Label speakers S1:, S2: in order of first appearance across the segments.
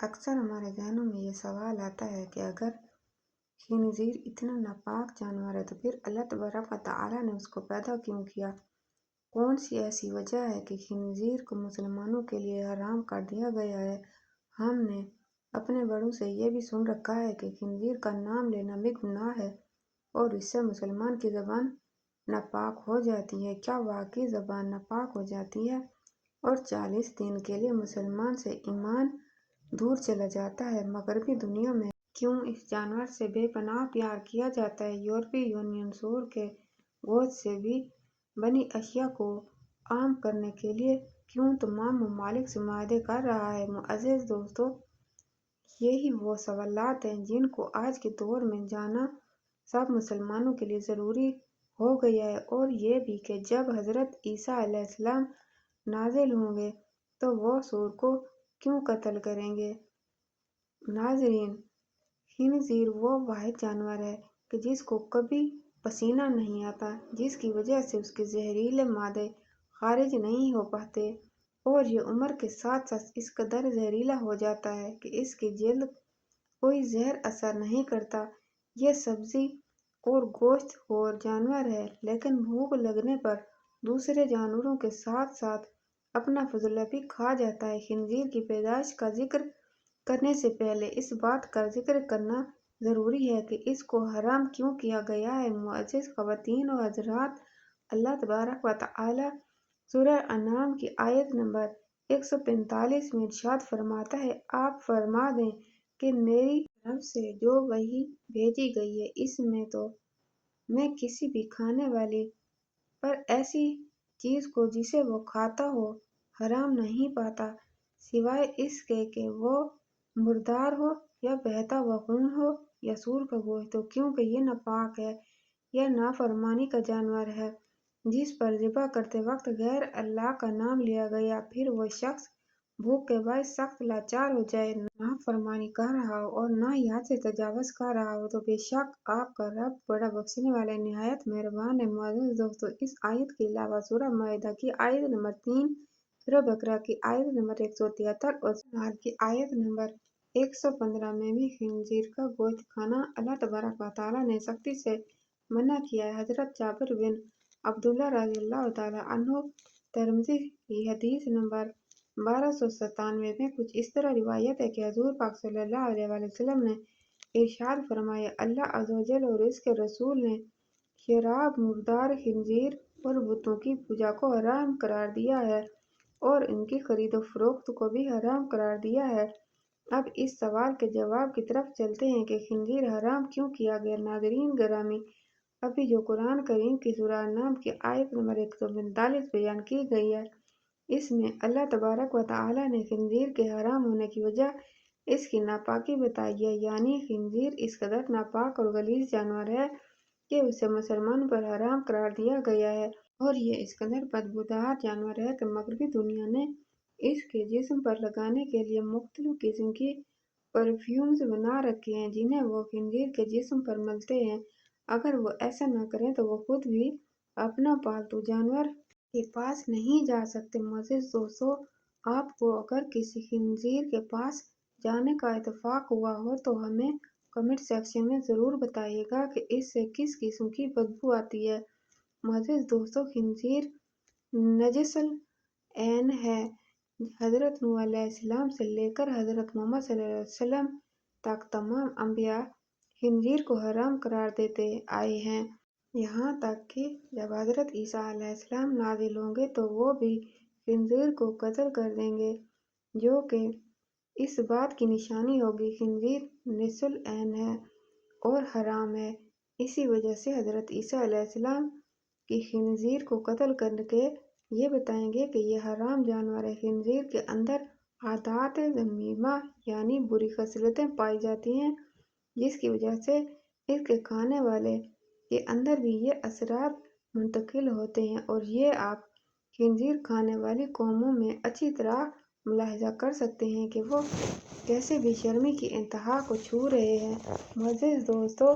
S1: اکثر ہمارے ذہنوں میں یہ سوال آتا ہے کہ اگر خنزیر اتنا ناپاک جانور ہے تو پھر اللہ تبارک و تعالیٰ نے اس کو پیدا کیوں کیا؟ کون سی ایسی وجہ ہے کہ خنزیر کو مسلمانوں کے لیے حرام کر دیا گیا ہے؟ ہم نے اپنے بڑوں سے یہ بھی سن رکھا ہے کہ خنزیر کا نام لینا بھی گناہ ہے اور اس سے مسلمان کی زبان ناپاک ہو جاتی ہے۔ کیا واقعی زبان ناپاک ہو جاتی ہے اور 40 دن کے لیے مسلمان سے ایمان دور چلا جاتا ہے؟ مغربی دنیا میں کیوں اس جانور سے بے پناہ پیار کیا جاتا ہے؟ یورپی یونین سور کے گوشت سے بھی بنی اشیاء کو عام کرنے کے لیے کیوں تمام ممالک سے معاہدے کر رہا ہے؟ معزز دوستو، یہی وہ سوالات ہیں جن کو آج کے دور میں جاننا سب مسلمانوں کے لیے ضروری ہو گیا ہے، اور یہ بھی کہ جب حضرت عیسیٰ علیہ السلام نازل ہوں گے تو وہ سور کو کیوں قتل کریں گے؟ ناظرین، خنزیر وہ واحد جانور ہے کہ جس کو کبھی پسینہ نہیں آتا، جس کی وجہ سے اس کے زہریلے مادے خارج نہیں ہو پاتے، اور یہ عمر کے ساتھ ساتھ اس قدر زہریلا ہو جاتا ہے کہ اس کی جلد کوئی زہر اثر نہیں کرتا۔ یہ سبزی اور گوشت خور جانور ہے، لیکن بھوک لگنے پر دوسرے جانوروں کے ساتھ ساتھ اپنا فضلہ بھی کھا جاتا ہے۔ خنزیر کی پیدائش کا ذکر کرنے سے پہلے اس بات کا ذکر کرنا ضروری ہے کہ اس کو حرام کیوں کیا گیا ہے۔ معزز خواتین و حضرات، اللہ تبارک و تعالیٰ سورہ انعام کی آیت نمبر 145 میں ارشاد فرماتا ہے، آپ فرما دیں کہ میری طرف سے جو وحی بھیجی گئی ہے اس میں تو میں کسی بھی کھانے والی پر ایسی چیز کو جسے وہ کھاتا ہو حرام نہیں پاتا، سوائے اس کے کہ وہ مردار ہو یا بہتا ہوا خون ہو یا سور کا گوشت ہو، کیونکہ یہ ناپاک ہے، یہ نافرمانی کا جانور ہے جس پر ذبح کرتے وقت غیر اللہ کا نام لیا گیا، پھر وہ شخص بھوک کے باعث سخت لاچار ہو جائے، نافرمانی کر رہا ہو اور نہ ہی حد سے تجاوز کر رہا ہو، تو بے شک آپ کا رب بڑا بخشنے والا نہایت مہربان ہے۔ معزز دوستو، اس آیت کے علاوہ سورہ مائدہ کی آیت نمبر 3، سورہ بقرہ کی آیت نمبر 173 اور سورہ نحل کی آیت نمبر 115 میں بھی خنزیر کا گوشت کھانا اللہ تبارک و تعالیٰ نے سختی سے منع کیا ہے۔ حضرت جابر بن عبداللہ رضی اللہ تعالیٰ عنہ، ترمذی کی حدیث نمبر 1297 میں کچھ اس طرح روایت ہے کہ حضور پاک صلی اللہ علیہ وآلہ وسلم نے ارشاد فرمایا، اللہ عز و جل اور اس کے رسول نے شراب، مردار خنزیر اور بتوں کی پوجا کو حرام قرار دیا ہے اور ان کی خرید و فروخت کو بھی حرام قرار دیا ہے۔ اب اس سوال کے جواب کی طرف چلتے ہیں کہ خنزیر حرام کیوں کیا گیا۔ ناظرین گرامی، ابھی جو قرآن کریم کی سورہ انعام کی آیت نمبر 145 بیان کی گئی ہے، اس میں اللہ تبارک و تعالیٰ نے خنزیر کے حرام ہونے کی وجہ اس کی ناپاکی بتائی ہے، یعنی خنزیر اس قدر ناپاک اور غلیظ جانور ہے کہ اسے مسلمانوں پر حرام قرار دیا گیا ہے، اور یہ اس قدر بدبودار جانور ہے کہ مغربی دنیا نے اس کے جسم پر لگانے کے لیے مختلف قسم کی پرفیومز بنا رکھے ہیں جنہیں وہ خنزیر کے جسم پر ملتے ہیں۔ اگر وہ ایسا نہ کریں تو وہ خود بھی اپنا پالتو جانور کے پاس نہیں جا سکتے۔ معزز دوستو، آپ کو اگر کسی خنزیر کے پاس جانے کا اتفاق ہوا ہو تو ہمیں کمنٹ سیکشن میں ضرور بتائیے گا کہ اس سے کس قسم کی بدبو آتی ہے۔ معزز دوستو، خنزیر نجس العین ہے۔ حضرت نوح علیہ السلام سے لے کر حضرت محمد صلی اللہ علیہ وسلم تک تمام انبیاء خنزیر کو حرام قرار دیتے آئے ہیں، یہاں تک کہ جب حضرت عیسیٰ علیہ السلام نازل ہوں گے تو وہ بھی خنزیر کو قتل کر دیں گے، جو کہ اس بات کی نشانی ہوگی۔ خنزیر نجس العین ہے اور حرام ہے، اسی وجہ سے حضرت عیسیٰ علیہ السلام کی خنزیر کو قتل کر کے یہ بتائیں گے کہ یہ حرام جانور ہے۔ خنزیر کے اندر عادات ذمیمہ یعنی بری خصلتیں پائی جاتی ہیں، جس کی وجہ سے اس کے کھانے والے کے اندر بھی یہ اثرات منتقل ہوتے ہیں، اور یہ آپ خنزیر کھانے والی قوموں میں اچھی طرح ملاحظہ کر سکتے ہیں کہ وہ کیسے بے شرمی کی انتہا کو چھو رہے ہیں۔ معزز دوستو،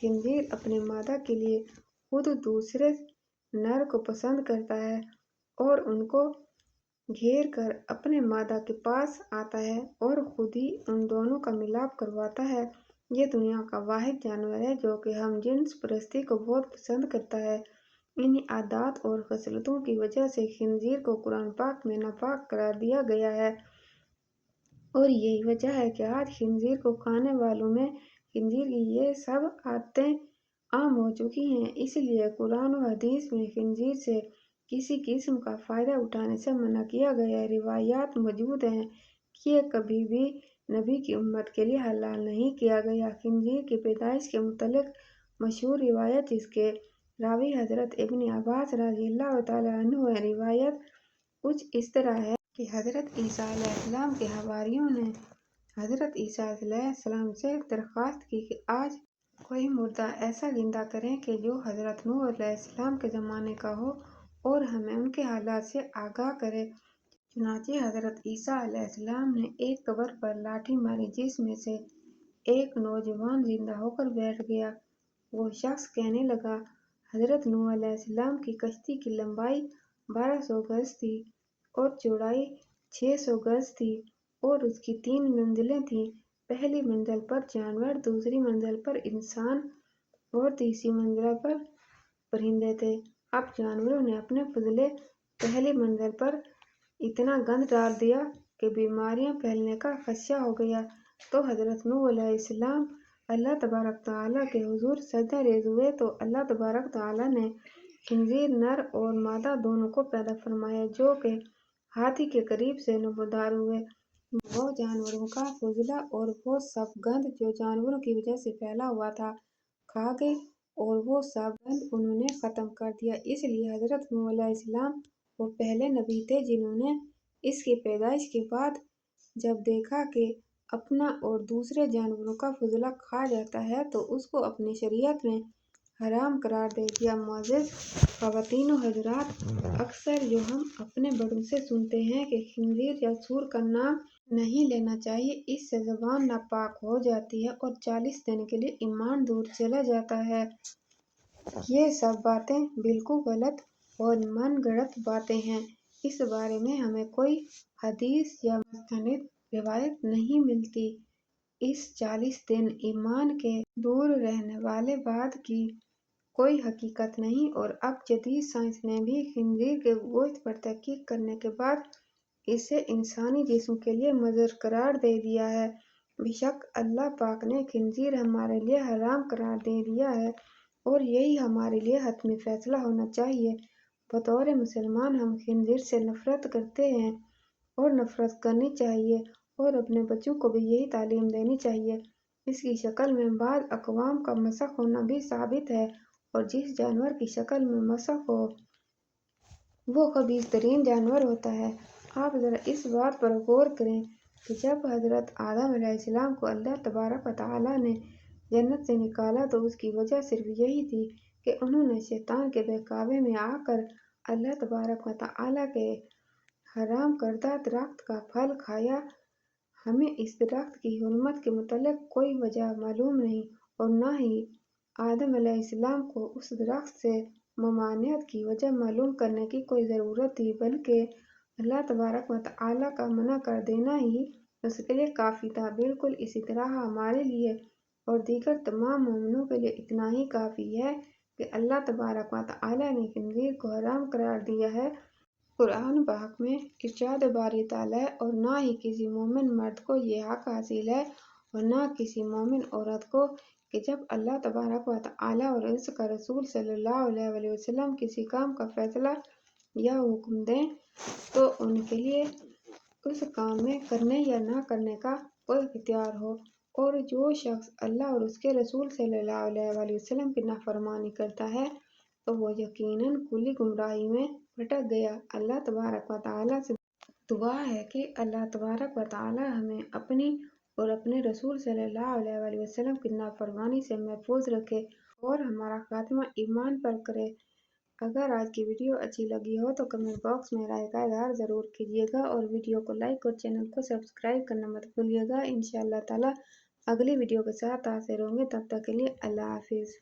S1: خنزیر اپنے مادہ کے لیے خود دوسرے نر کو پسند کرتا ہے اور ان کو घेर कर अपने मादा के पास आता है और खुद ही उन दोनों का मिलाप करवाता है। ये दुनिया का वाहिद जानवर है जो कि हम जिन्स परस्ती को बहुत पसंद करता है। इन्हीं आदात और खसलतों की वजह से खिंजीर को कुरान पाक में नापाक करार दिया गया है और यही वजह है कि आज खिंजीर को खाने वालों में खिंजीर की ये सब आदतें आम हो चुकी हैं। इसलिए कुरान और हदीस में खिंजीर से किसी किस्म का फ़ायदा उठाने से मना किया गया है। रिवायात मौजूद हैं कि ये कभी भी नबी की उम्मत के लिए हलाल नहीं किया गया। खिंजीर की पैदाइश के मुतल्लिक मशहूर रिवायत जिसके रावी हज़रत इब्न अब्बास रज़ियल्लाहु तआला अन्हु है। रिवायत कुछ इस तरह है कि हज़रत ईसा अलैहिस्सलाम के हवारियों ने हज़रत ईसा अलैहिस्सलाम से दरख्वास्त की कि आज कोई मुर्दा ऐसा जिंदा करें कि जो हज़रत नूह अलैहिस्सलाम के ज़माने का हो और हमें उनके हालात से आगाह करे। चुनांचे हज़रत ईसा अलैहिस्सलाम ने एक कब्र पर लाठी मारी जिसमें से एक नौजवान जिंदा होकर बैठ गया। वो शख्स कहने लगा, हज़रत नूह अलैहिस्सलाम की कश्ती की लंबाई 1200 गज थी और चौड़ाई 600 गज थी और उसकी 3 मंजिलें थीं। पहली मंजिल पर जानवर, दूसरी मंजिल पर इंसान और तीसरी मंजिल पर परिंदे थे। अब जानवरों ने अपने फजले पहली मंजिल पर इतना गंद डाल दिया कि बीमारियां फैलने का खदशा हो गया। तो हज़रत नूह अलैहिस्सलाम अल्लाह तबारक तआला के हुजूर सजदा रेज़ हुए तो अल्लाह तबारक तआला ने खिंजीर नर और मादा दोनों को पैदा फरमाया जो कि हाथी के करीब से नमूदार हुए। वो जानवरों का फजला और वो सब गंद जो जानवरों की वजह से फैला हुआ था खा गए और वो सब गंद उन्होंने ख़त्म कर दिया। इसलिए हज़रत नूह अलैहिस्सलाम वो पहले नबी थे जिन्होंने इसकी पैदाइश के बाद जब देखा कि अपना और दूसरे जानवरों का फजला खा जाता है तो उसको अपनी शरीयत में हराम करार दे दिया। मुअज़्ज़ज़ ख़वातीन व हज़रात, अक्सर जो हम अपने बड़ों से सुनते हैं कि खिंजीर या सूअर का नाम नहीं लेना चाहिए, इससे ज़बान नापाक हो जाती है और 40 दिन के लिए ईमान दूर चला जाता है। ये सब बातें बिल्कुल गलत और मनगढ़ंत बातें हैं। इस बारे में हमें कोई हदीस या मुस्तनिद रिवायत नहीं मिलती। इस 40 दिन ईमान के दूर रहने वाले बाद की कोई हकीकत नहीं और अब जदीद साइंस ने भी खिंजीर के गोश्त पर तहकीक करने के बाद इसे इंसानी जिस्म के लिए मुज़र करार दे दिया है। बेशक अल्लाह पाक ने खिंजीर हमारे लिए हराम करार दे दिया है और यही हमारे लिए हतमी फैसला होना चाहिए। बतौर मुसलमान हम खिंजीर से नफरत करते हैं और नफरत करनी चाहिए और अपने बच्चों को भी यही तालीम देनी चाहिए। इसकी शक्ल में बाज़ अक़वाम का मसख़ होना भी साबित है और जिस जानवर की शक्ल में मसख़ हो वो खबीस तरीन जानवर होता है। आप ज़रा इस बात पर गौर करें कि जब हज़रत आदम अलैहिस्सलाम को अल्लाह तबारक व तआला ने जन्नत से निकाला तो उसकी वजह सिर्फ यही थी कि उन्होंने शैतान के बहकावे में आकर अल्लाह तबारक व तआला के हराम करदा दरख्त का फल खाया। हमें इस दरख्त की हुर्मत के मुतल्लिक़ कोई वजह मालूम नहीं और न ही आदम अलैहिस्सलाम को उस दरख्त से ममानियत की वजह मालूम करने की कोई ज़रूरत थी, बल्कि अल्लाह तबारक व तआला का मना कर देना ही उसके लिए काफ़ी था। बिल्कुल इसी तरह हमारे लिए और दीगर तमाम मोमिनों के लिए इतना ही काफ़ी है कि अल्लाह तबारक व तआला ने खिंजीर को हराम करार दिया है। कुरान पाक में इरशाद बारी ताला है और ना ही किसी मोमिन मर्द को ये हक हासिल है और ना किसी मोमिन औरत को कि जब अल्लाह तबारक व तआला और उसका रसूल सल्लल्लाहु अलैहि वसल्लम किसी काम का फैसला या हुक्म दें तो उनके लिए उस काम में करने या ना करने का कोई इख्तियार हो। और जो शख्स अल्लाह और उसके रसूल सल्लल्लाहु अलैहि वसल्लम की नाफरमानी करता है तो वो यकीनन खुली गुमराही में भटक गया। अल्लाह तबारक व तआला से दुआ है कि अल्लाह तबारक व तआला हमें अपनी और अपने रसूल सल्लल्लाहु अलैहि वसल्लम की नाफरमानी से महफूज रखे और हमारा खात्मा ईमान पर करे। अगर आज की वीडियो अच्छी लगी हो तो कमेंट बॉक्स में राय का इज़हार ज़रूर कीजिएगा और वीडियो को लाइक और चैनल को सब्सक्राइब करना मत भूलिएगा। इंशाअल्लाह ताला अगली वीडियो के साथ हाजिर होंगे, तब तक के लिए अल्लाह हाफिज़।